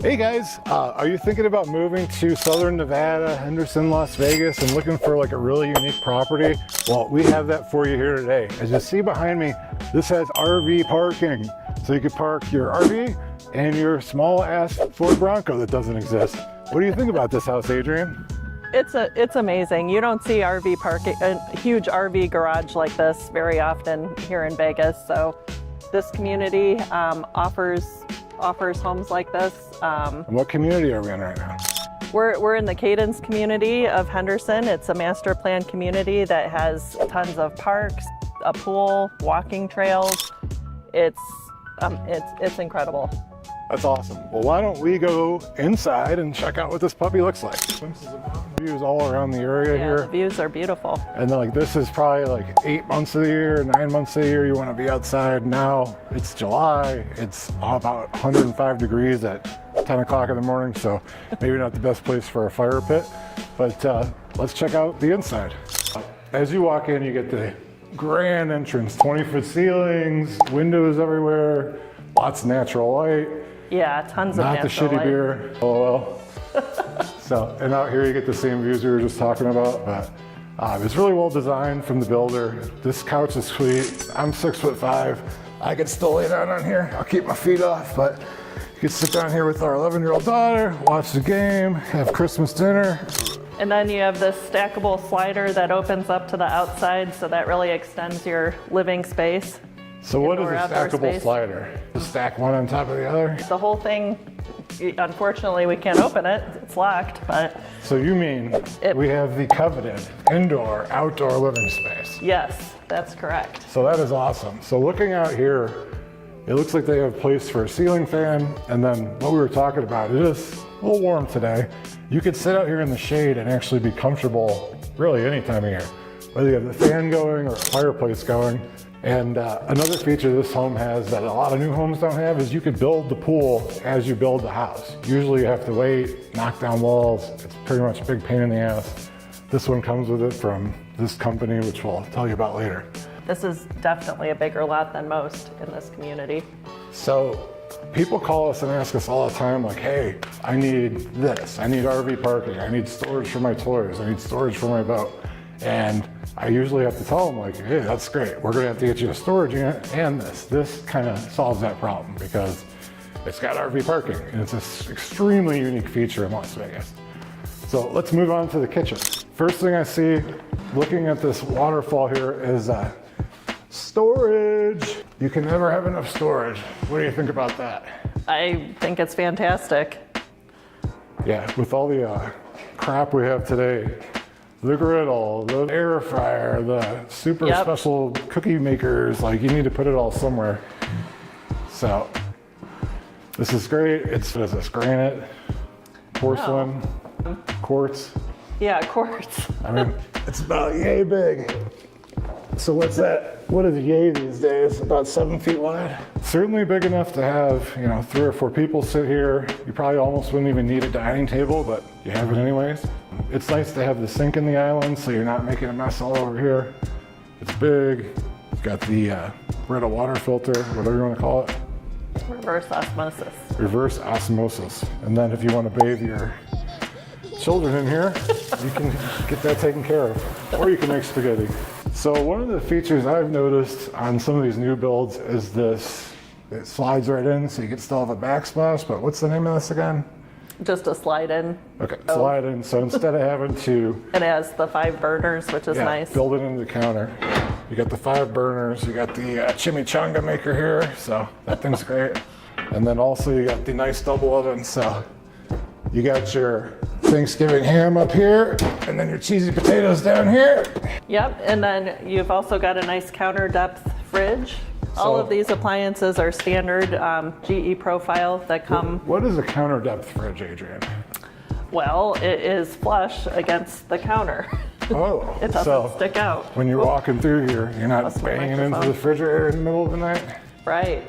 Hey guys, are you thinking about moving to Southern Nevada, Henderson, Las Vegas, and looking for like a really unique property? Well, we have that for you here today. As you see behind me, this has RV parking. So you can park your RV and your small ass Ford Bronco that doesn't exist. What do you think about this house, Adrianne? It's amazing. You don't see RV parking, a huge RV garage like this very often here in Vegas. So this community offers homes like this. And what community are we in right now? We're in the Cadence community of Henderson. It's a master plan community that has tons of parks, a pool, walking trails. It's incredible. That's awesome. Well, why don't we go inside and check out what this puppy looks like? Glimpses of mountain views all around the area here. The views are beautiful. And then, like, this is probably like 8 months of the year, 9 months of the year you want to be outside. Now it's July. It's about 105 degrees at 10 o'clock in the morning, so maybe not the best place for a fire pit. But let's check out the inside. As you walk in, you get the grand entrance, 20-foot ceilings, windows everywhere, lots of natural light. Yeah, tons of natural light. Not the shitty beer. Oh well. So, and out here you get the same views we were just talking about, but it's really well designed from the builder. This couch is sweet. I'm 6'5". I could still lay down on here. I'll keep my feet off, but you can sit down here with our 11-year-old daughter, watch the game, have Christmas dinner. And then you have this stackable slider that opens up to the outside, so that really extends your living space. So what is a stackable slider? Just stack one on top of the other? The whole thing, unfortunately, we can't open it. It's locked, but... So you mean we have the coveted indoor, outdoor living space? Yes, that's correct. So that is awesome. So looking out here, it looks like they have a place for a ceiling fan. And then what we were talking about, it is a little warm today. You could sit out here in the shade and actually be comfortable really any time of year. Whether you have the fan going or a fireplace going. And another feature this home has that a lot of new homes don't have is you could build the pool as you build the house. Usually you have to wait, knock down walls. It's pretty much a big pain in the ass. This one comes with it from this company, which we'll tell you about later. This is definitely a bigger lot than most in this community. So people call us and ask us all the time, like, hey, I need this. I need RV parking. I need storage for my toys. I need storage for my boat. And I usually have to tell them, like, hey, that's great. We're gonna have to get you a storage unit and this. This kind of solves that problem because it's got RV parking and it's an extremely unique feature in Las Vegas. So let's move on to the kitchen. First thing I see looking at this waterfall here is storage. You can never have enough storage. What do you think about that? I think it's fantastic. Yeah, with all the crap we have today, the griddle, the air fryer, the super special cookie makers, like you need to put it all somewhere. So this is great. It's, what is this, granite, porcelain, quartz? Yeah, quartz. I mean, it's about yay big. So what's that? What is yay these days? About 7 feet wide? Certainly big enough to have, 3 or 4 people sit here. You probably almost wouldn't even need a dining table, but you have it anyways. It's nice to have the sink in the island so you're not making a mess all over here. It's big. It's got the Brita water filter, whatever you want to call it. Reverse osmosis. Reverse osmosis. And then if you want to bathe your children in here, you can get that taken care of. Or you can make spaghetti. So one of the features I've noticed on some of these new builds is this. It slides right in so you can still have a backsplash, but what's the name of this again? Just a slide in. Okay, slide in. So instead of having to... It has the 5 burners, which is nice. Build it into the counter. You got the 5 burners, you got the chimichanga maker here, so that thing's great. And then also you got the nice double oven, so you got your Thanksgiving ham up here, and then your cheesy potatoes down here. Yep, and then you've also got a nice counter depth fridge. All of these appliances are standard GE profile that come... What is a counter depth fridge, Adrianne? Well, it is flush against the counter. Oh, it doesn't stick out. When you're walking through here, you're not banging into the refrigerator in the middle of the night? Right.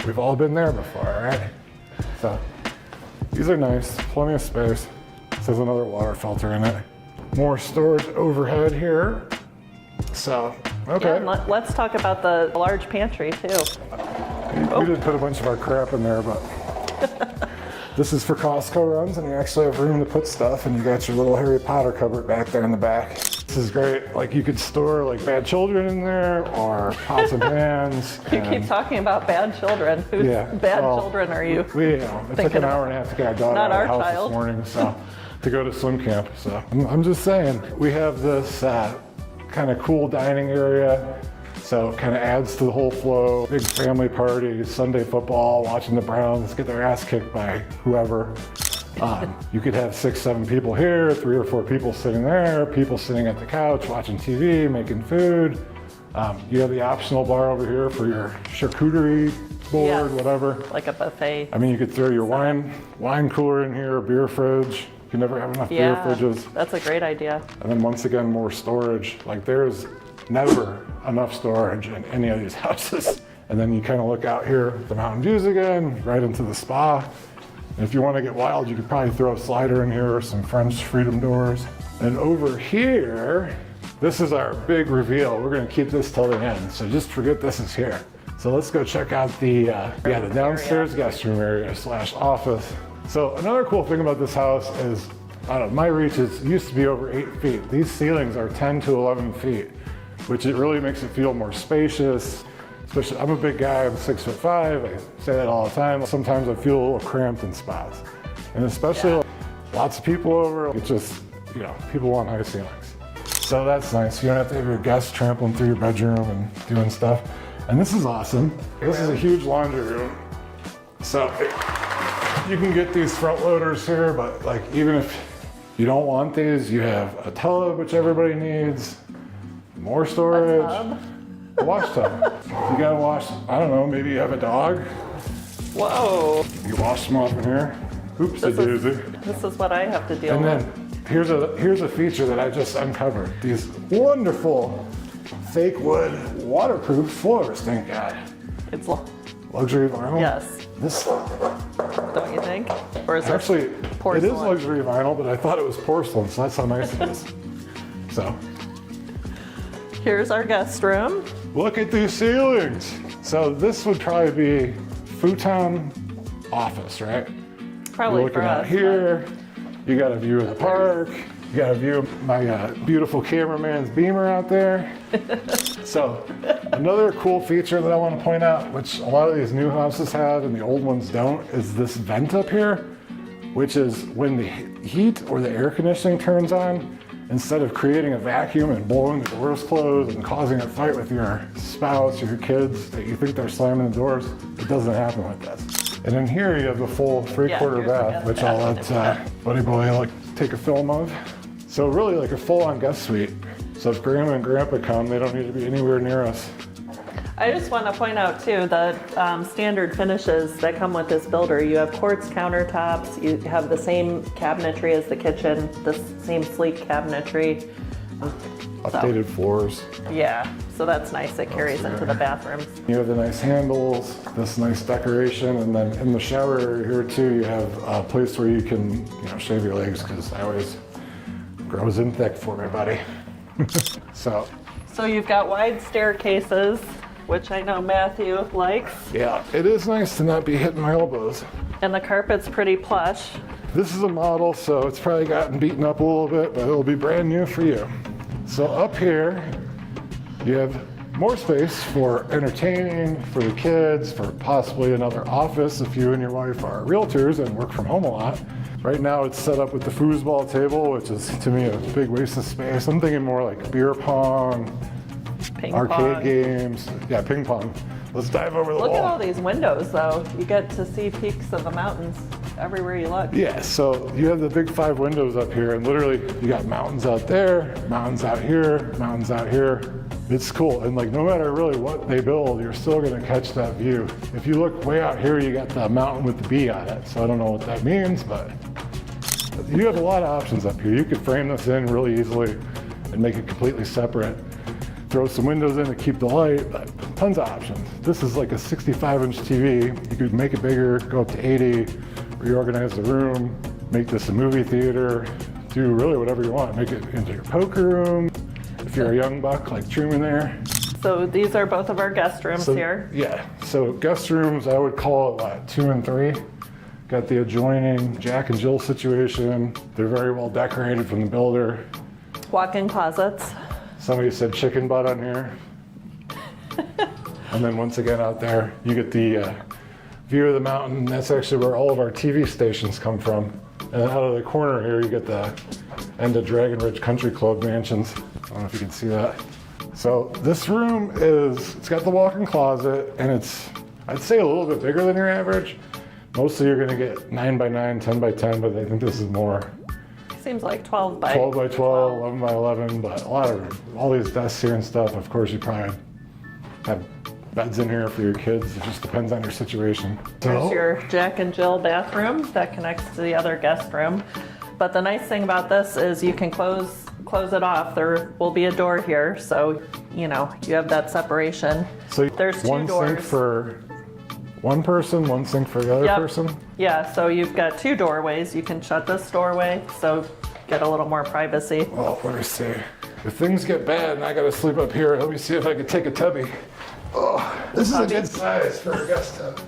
We've all been there before, right? So these are nice, plenty of space. This has another water filter in it. More storage overhead here. So, okay. Yeah, let's talk about the large pantry too. We did put a bunch of our crap in there, but This is for Costco runs, and you actually have room to put stuff, and you got your little Harry Potter cupboard back there in the back. This is great. Like you could store like bad children in there or pots and pans. You keep talking about bad children. Whose bad children are you? It took an hour and a half to get our daughter out of the house this morning, so to go to swim camp. So I'm just saying, we have this kind of cool dining area. So it kind of adds to the whole flow. Big family parties, Sunday football, watching the Browns get their ass kicked by whoever. You could have 6, 7 people here, 3 or 4 people sitting there, people sitting at the couch watching TV, making food. You have the optional bar over here for your charcuterie board, whatever. Like a buffet. I mean, you could throw your wine cooler in here, beer fridge. You can never have enough beer fridges. That's a great idea. And then once again, more storage. Like there's never enough storage in any of these houses. And then you kind of look out here at the mountain views again, right into the spa. And if you want to get wild, you could probably throw a slider in here or some French freedom doors. And over here, this is our big reveal. We're going to keep this till the end, so just forget this is here. So let's go check out the downstairs guest room area / office. So another cool thing about this house is, I don't know, my reach used to be over 8 feet. These ceilings are 10 to 11 feet, which it really makes it feel more spacious. Especially, I'm a big guy, I'm 6'5", I say that all the time. Sometimes I feel a little cramped in spots. And especially like, lots of people over, it's just, people want high ceilings. So that's nice. You don't have to have your guests trampling through your bedroom and doing stuff. And this is awesome. This is a huge laundry room. So you can get these front loaders here, but like even if you don't want these, you have a tub, which everybody needs, more storage. A wash tub. You gotta wash, I don't know, maybe you have a dog. Whoa. You wash them off in here. Oops, a doozy. This is what I have to deal with. And then here's a feature that I just uncovered. These wonderful fake wood waterproof floors, thank God. It's luxury vinyl? Yes. This, don't you think? Or is actually, it porcelain? It is luxury vinyl, but I thought it was porcelain, so that's how nice it is. So. Here's our guest room. Look at these ceilings. So this would probably be futon office, right? Probably. You're looking for out us, here. You got a view of the park. You got a view of my beautiful cameraman's beamer out there. So another cool feature that I want to point out, which a lot of these new houses have and the old ones don't, is this vent up here, which is when the heat or the air conditioning turns on, instead of creating a vacuum and blowing the doors closed and causing a fight with your spouse or your kids that you think they're slamming the doors, it doesn't happen like this. And in here you have the full 3/4 bath, which I'll let Buddy Boy take a film of. So really like a full-on guest suite. So if Grandma and Grandpa come, they don't need to be anywhere near us. I just want to point out too the standard finishes that come with this builder. You have quartz countertops, you have the same cabinetry as the kitchen, the same sleek cabinetry. Updated floors. Yeah, so that's nice. It carries into the bathrooms. You have the nice handles, this nice decoration, and then in the shower area here too, you have a place where you can shave your legs, because I always grows in thick for me, buddy. So you've got wide staircases, which I know Matthew likes. Yeah, it is nice to not be hitting my elbows. And the carpet's pretty plush. This is a model, so it's probably gotten beaten up a little bit, but it'll be brand new for you. So up here, you have more space for entertaining, for the kids, for possibly another office if you and your wife are realtors and work from home a lot. Right now it's set up with the foosball table, which is to me a big waste of space. I'm thinking more like beer pong, arcade games. Yeah, ping pong. Let's dive over the wall. Look at all these windows though. You get to see peaks of the mountains everywhere you look. Yeah, so you have the big 5 windows up here, and literally you got mountains out there, mountains out here, mountains out here. It's cool, and no matter really what they build, you're still gonna catch that view. If you look way out here, you got the mountain with the bee on it, so I don't know what that means, but you have a lot of options up here. You could frame this in really easily and make it completely separate. Throw some windows in to keep the light, but tons of options. This is like a 65-inch TV. You could make it bigger, go up to 80, reorganize the room, make this a movie theater, do really whatever you want. Make it into your poker room. If you're a young buck like Truman there. So these are both of our guest rooms here. Yeah, so guest rooms, I would call it 2 and 3. Got the adjoining Jack and Jill situation. They're very well decorated from the builder. Walk-in closets. Somebody said chicken butt on here. And then once again out there, you get the view of the mountain. That's actually where all of our TV stations come from. And then out of the corner here, you get the end of Dragon Ridge Country Club mansions. I don't know if you can see that. So this room it's got the walk-in closet, and it's, I'd say, a little bit bigger than your average. Mostly you're gonna get 9 by 9, 10 by 10, but I think this is more. Seems like 12 by 12 by 12, 11 by 11, but a lot of all these desks here and stuff. Of course, you probably have beds in here for your kids. It just depends on your situation. There's your Jack and Jill bathroom that connects to the other guest room. But the nice thing about this is you can close it off. There will be a door here, so you have that separation. So there's two one doors. sink for one person, one sink for the other Yep. person? Yeah, so you've got two doorways. You can shut this doorway, so get a little more privacy. Well, let me see. If things get bad and I gotta sleep up here, let me see if I can take a tubby. Oh, this is a good size for a guest tub.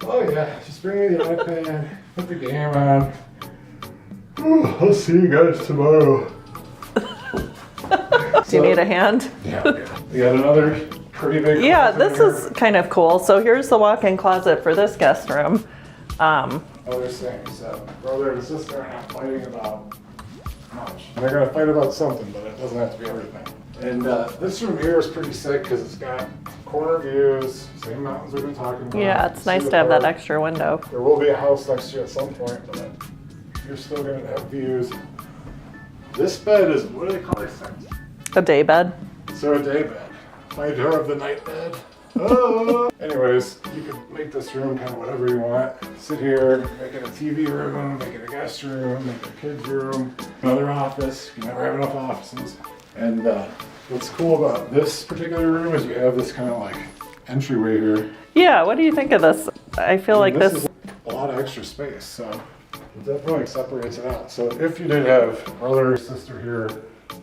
Oh yeah, just bring me the iPad, put the game on. Ooh, I'll see you guys tomorrow. Do you need a hand? Yeah. We got another pretty big. Yeah, closet this here. is kind of cool. So here's the walk-in closet for this guest room. Other things. Brother and sister are not fighting about much. They're gonna fight about something, but it doesn't have to be everything. And this room here is pretty sick because it's got corner views, same mountains we've been talking about. Yeah, it's See nice the to have that park. extra window. There will be a house next to you at some point, but you're still gonna have views. This bed is, what do they call these things? A day bed. So a day bed. My door of the night bed. Oh. Anyways, you can make this room kind of whatever you want. Sit here, make it a TV room, make it a guest room, make it a kid's room, another office. You can never have enough offices. And what's cool about this particular room is you have this kind of like entryway here. Yeah, what do you think of this? I feel like This this. is a lot of extra space, so it definitely separates it out. So if you did have brother or sister here,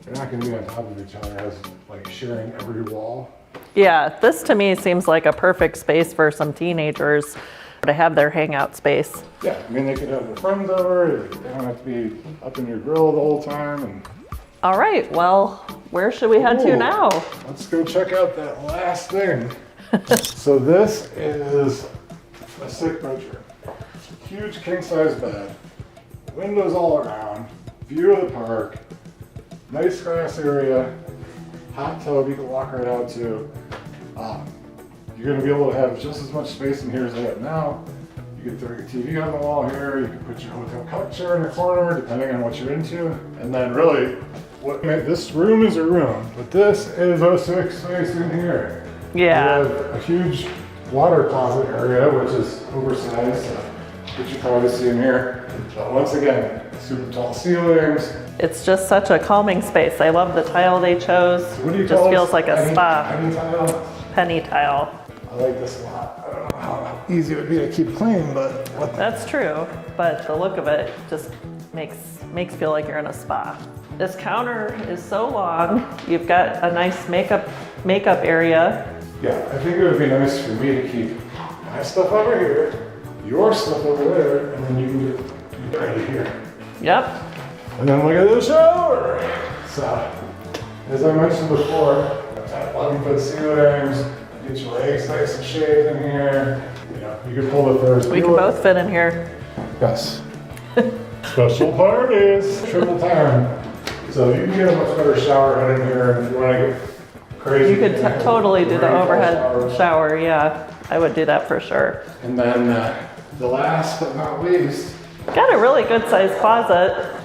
they're not going to be on top of each other as like sharing every wall. Yeah, this to me seems like a perfect space for some teenagers to have their hangout space. Yeah, I mean they could have their friends over. They don't have to be up in your grill the whole time. And All right, well, where should we head to Ooh. now? let's go check out that last thing. So this is a sick bedroom. Huge king size bed, windows all around, view of the park, nice grass area, hot tub you can walk right out to. You're gonna be able to have just as much space in here as they have now. You can throw your TV on the wall here, you can put your hotel couch chair in the corner, depending on what you're into. And then really, this room is a room, but this is a sick space in here. Yeah. You have a huge water closet area, which is oversized, which you probably see in here. But once again, super tall ceilings. It's just such a calming space. I love the tile they chose. What do you Just call feels this? like a Penny- spa. penny tile? Penny tile. I like this a lot. I don't know how easy it would be to keep clean, but what the That's true, but the look of it just makes feel like you're in a spa. This counter is so long. You've got a nice makeup area. Yeah, I think it would be nice for me to keep my stuff over here, your stuff over there, and then you can get right here. Yep. And then look at the shower. So, as I mentioned before, 11-foot ceilings, get your legs nice and shaved in here. You can pull the Ferris We can both fit in here. Yes. Special parties, triple time. So you can get a much better shower head in here if you want to get crazy. You could totally do the Rainfall overhead showers. shower. Yeah, I would do that for sure. And then the last but not least, Got a really good sized closet.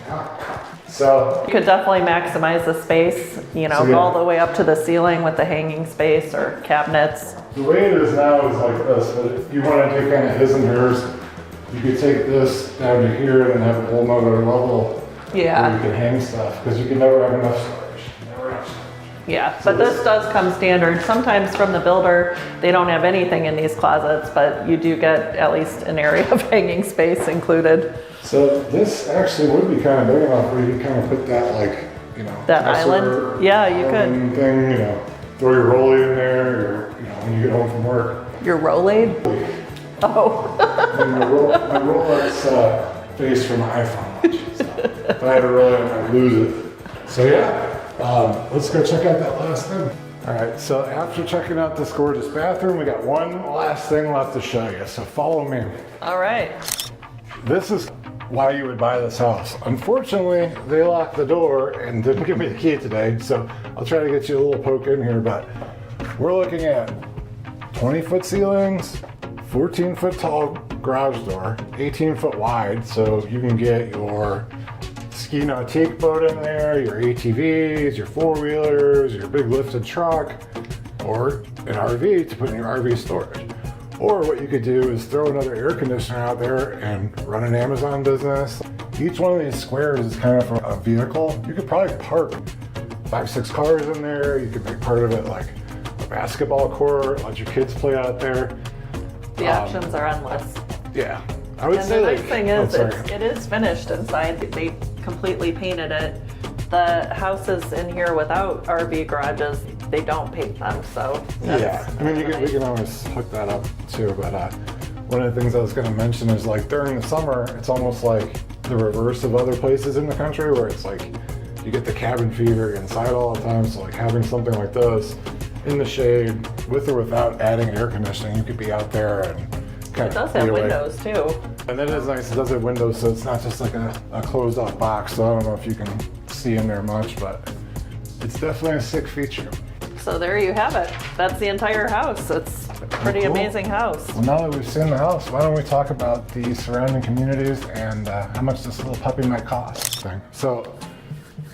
so You could definitely maximize the space, So, yeah. go all the way up to the ceiling with the hanging space or cabinets. the way it is now is like this, but if you want to do kind of his and hers, you could take this down to here and have a whole nother level where Yeah, you can hang stuff, because you can never have enough storage. Never enough storage. yeah, but this does come standard. Sometimes from the builder, they don't have anything in these closets, but you do get at least an area of hanging space included. So this actually would be kind of big enough where you could kind of put that That dresser, island? Yeah, you could. island thing, throw your rollie in there, or when you get home from work. Your Rolade? Oh, my Rolex face for my iPhone watch. So if I had to roll it, I'd lose it. So yeah, let's go check out that last thing. All right, so after checking out this gorgeous bathroom, we got one last thing left to show you. So follow me. All right. This is why you would buy this house. Unfortunately, they locked the door and didn't give me the key today, so I'll try to get you a little poke in here, but we're looking at 20-foot ceilings, 14-foot tall garage door, 18-foot wide, so you can get your ski nautique boat in there, your ATVs, your four-wheelers, your big lifted truck, or an RV to put in your RV storage. Or what you could do is throw another air conditioner out there and run an Amazon business. Each one of these squares is kind of a vehicle. You could probably park 5-6 cars in there. You could make part of it like a basketball court, let your kids play out there. The options are endless. Yeah. I would And say the nice like, thing is, oh, sorry. it is finished inside. They completely painted it. The houses in here without RV garages, they don't paint them, so. Yeah, I mean, we can always hook that up too, but one of the things I was gonna mention is like during the summer, it's almost like the reverse of other places in the country where it's like you get the cabin fever inside all the time, so like having something like this in the shade, with or without adding air conditioning, you could be out there and kind It does have windows too. And that is nice, it does have windows, so it's not just like a closed off box, so I don't know if you can see in there much, but it's definitely a sick feature. So there you have it. That's the entire house. It's a pretty Cool. amazing house. Well, now that we've seen the house, why don't we talk about the surrounding communities and how much this little puppy might cost. So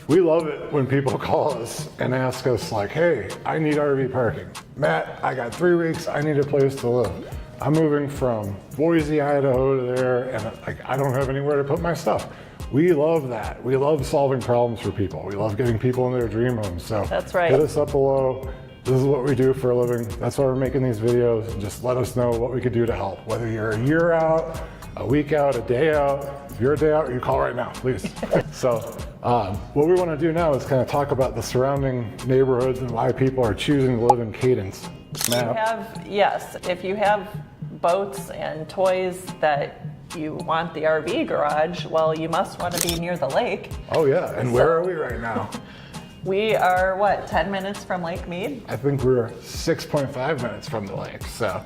we love it when people call us and ask us like, hey, I need RV parking. Matt, I got 3 weeks, I need a place to live. I'm moving from Boise, Idaho to there, and like I don't have anywhere to put my stuff. We love that. We love solving problems for people. We love getting people in their dream homes. So That's right. hit us up below. This is what we do for a living. That's why we're making these videos. Just let us know what we could do to help. Whether you're a year out, a week out, a day out. If you're a day out, you call right now, please. So what we want to do now is kind of talk about the surrounding neighborhoods and why people are choosing to live in Cadence. Yes, if you have boats and toys that you want the RV garage, well, you must want to be near the lake. Oh yeah, and where are we right now? We are, what, 10 minutes from Lake Mead? I think we're 6.5 minutes from the lake. So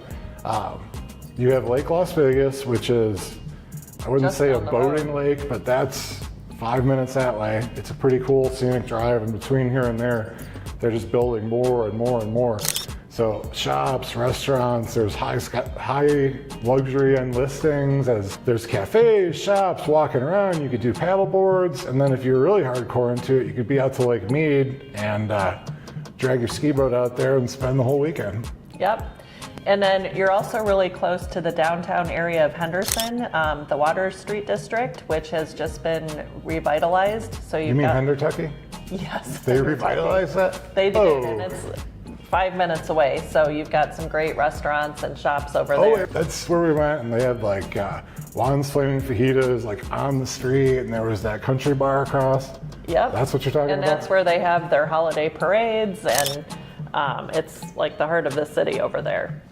you have Lake Las Vegas, which is, I wouldn't Just say a down the boating road. lake, but that's 5 minutes that way. It's a pretty cool scenic drive, and between here and there, they're just building more and more and more. So shops, restaurants, there's high luxury end listings, as there's cafes, shops, walking around, you could do paddle boards, and then if you're really hardcore into it, you could be out to Lake Mead and drag your ski boat out there and spend the whole weekend. Yep. And then you're also really close to the downtown area of Henderson, the Water Street District, which has just been revitalized. So You mean Hendertucky? Yes. They revitalized that? They did, Oh. and it's 5 minutes away. So you've got some great restaurants and shops over Oh, there. wait, that's where we went, and they had like Juan's Flaming Fajitas like on the street, and there was that country bar across. Yep. That's what you're talking and about? that's where they have their holiday parades, and it's like the heart of the city over there.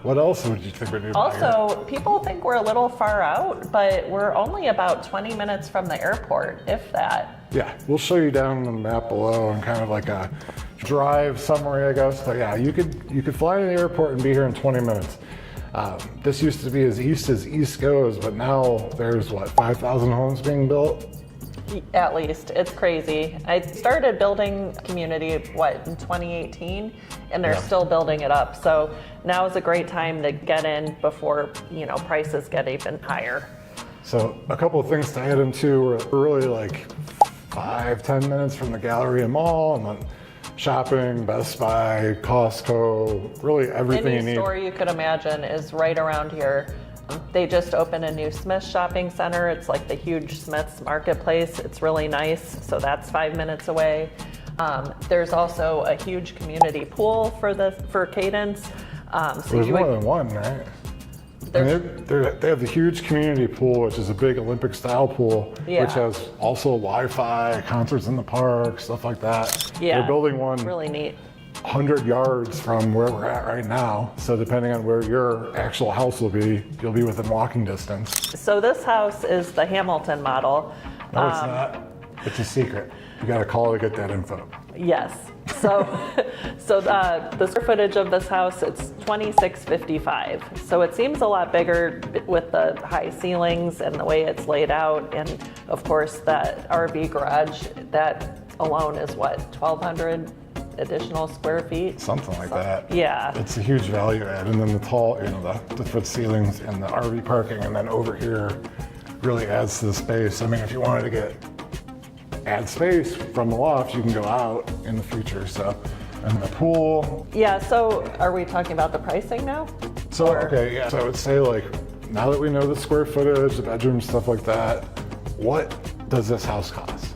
What else would you think we need? Also, people think we're a little far out, but we're only about 20 minutes from the airport, if that. Yeah, we'll show you down on the map below and kind of like a drive summary, I guess. But yeah, you could fly to the airport and be here in 20 minutes. This used to be as east goes, but now there's what, 5,000 homes being built? At least. It's crazy. I started building community, in 2018, and they're still building it up. So now is a great time to get in before, prices get even higher. So a couple of things to add into, we're really like 5-10 minutes from the Galleria Mall, and then shopping, Best Buy, Costco, really everything you Any need. store you could imagine is right around here. They just opened a new Smith's shopping center. It's like the huge Smith's marketplace. It's really nice. So that's 5 minutes away. There's also a huge community pool for Cadence. There's more than one, right? And they have the huge community pool, which is a big Olympic style pool, which has also Wi-Fi, concerts in the park, stuff like that. Yeah, They're building one really neat. 100 yards from where we're at right now. So depending on where your actual house will be, you'll be within walking distance. So this house is the Hamilton model. No, it's not. It's a secret. You got to call to get that info. Yes. So, the square footage of this house, it's 2655. So it seems a lot bigger with the high ceilings and the way it's laid out. And of course, that RV garage, that alone is what, 1,200 additional square feet? Something like that. Yeah. It's a huge value add. And then the tall, the foot ceilings and the RV parking, and then over here really adds to the space. I mean, if you wanted to add space from the loft, you can go out in the future. So, and the pool. Yeah, so are we talking about the pricing now? So, okay, yeah. So I would say, like, now that we know the square footage, the bedrooms, stuff like that, what does this house cost?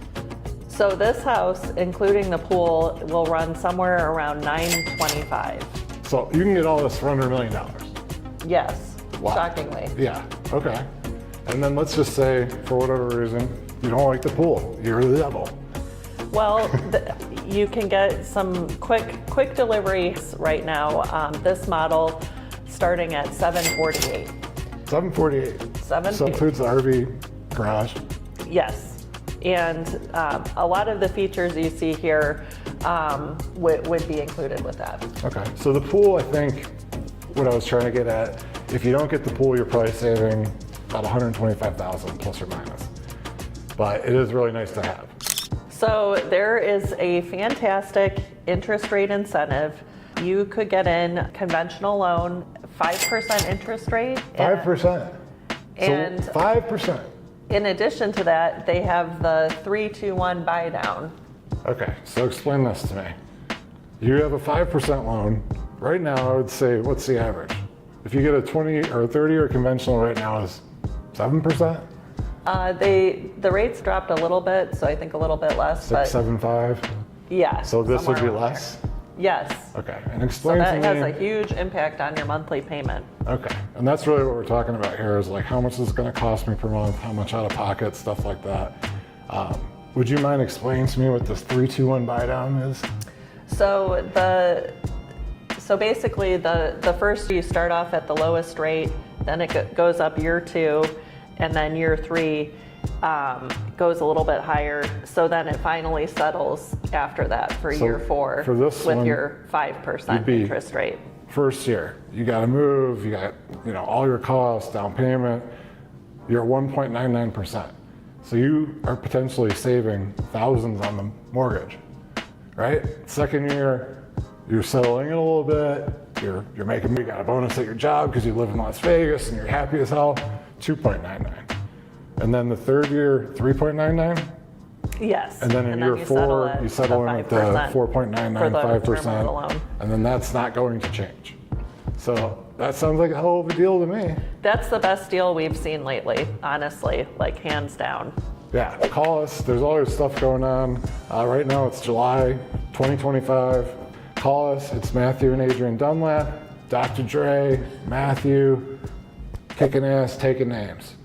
So this house, including the pool, will run somewhere around $925. So you can get all this for under $1 million. Yes, Wow. shockingly. Yeah, okay. And then let's just say, for whatever reason, you don't like the pool, you're the devil. Well, you can get some quick deliveries right now. This model starting at $748. $748. So includes the RV garage. Yes, and a lot of the features you see here would be included with that. Okay, so the pool, I think, what I was trying to get at, if you don't get the pool, you're probably saving about $125,000 plus or minus. But it is really nice to have. So there is a fantastic interest rate incentive. You could get in conventional loan, 5% interest rate. 5%. And so 5%. In addition to that, they have the 3-2-1 buy down. Okay, so explain this to me. You have a 5% loan. Right now, I would say, what's the average? If you get a 20 or 30-year conventional right now is 7%? The rates dropped a little bit, so I think a little bit less. 6.75. Yeah. So this would be somewhere around less. there. Yes. Okay, and So explain to that me. has a huge impact on your monthly payment. Okay, and that's really what we're talking about here is like how much is it going to cost me per month, how much out of pocket, stuff like that. Would you mind explaining to me what this 3-2-1 buy down is? So basically the first you start off at the lowest rate, then it goes up year 2, and then year 3 goes a little bit higher. So then it finally settles after that for year 4 for this with one, your 5% interest rate. First year, you got to move, you got all your costs, down payment, you're 1.99%. So you are potentially saving thousands on the mortgage, right? Second year, you're settling in a little bit, you got a bonus at your job because you live in Las Vegas and you're happy as hell, 2.99. And then the third year, 3.99? Yes. And then in year 4, you settle in at the 4.995%. And then that's not going to change. So that sounds like a hell of a deal to me. That's the best deal we've seen lately, honestly, like hands down. Yeah, call us. There's all this stuff going on. Right now it's July 2025. Call us. It's Matthew and Adrianne Dunlap, Dr. Dre, Matthew, kicking ass, taking names.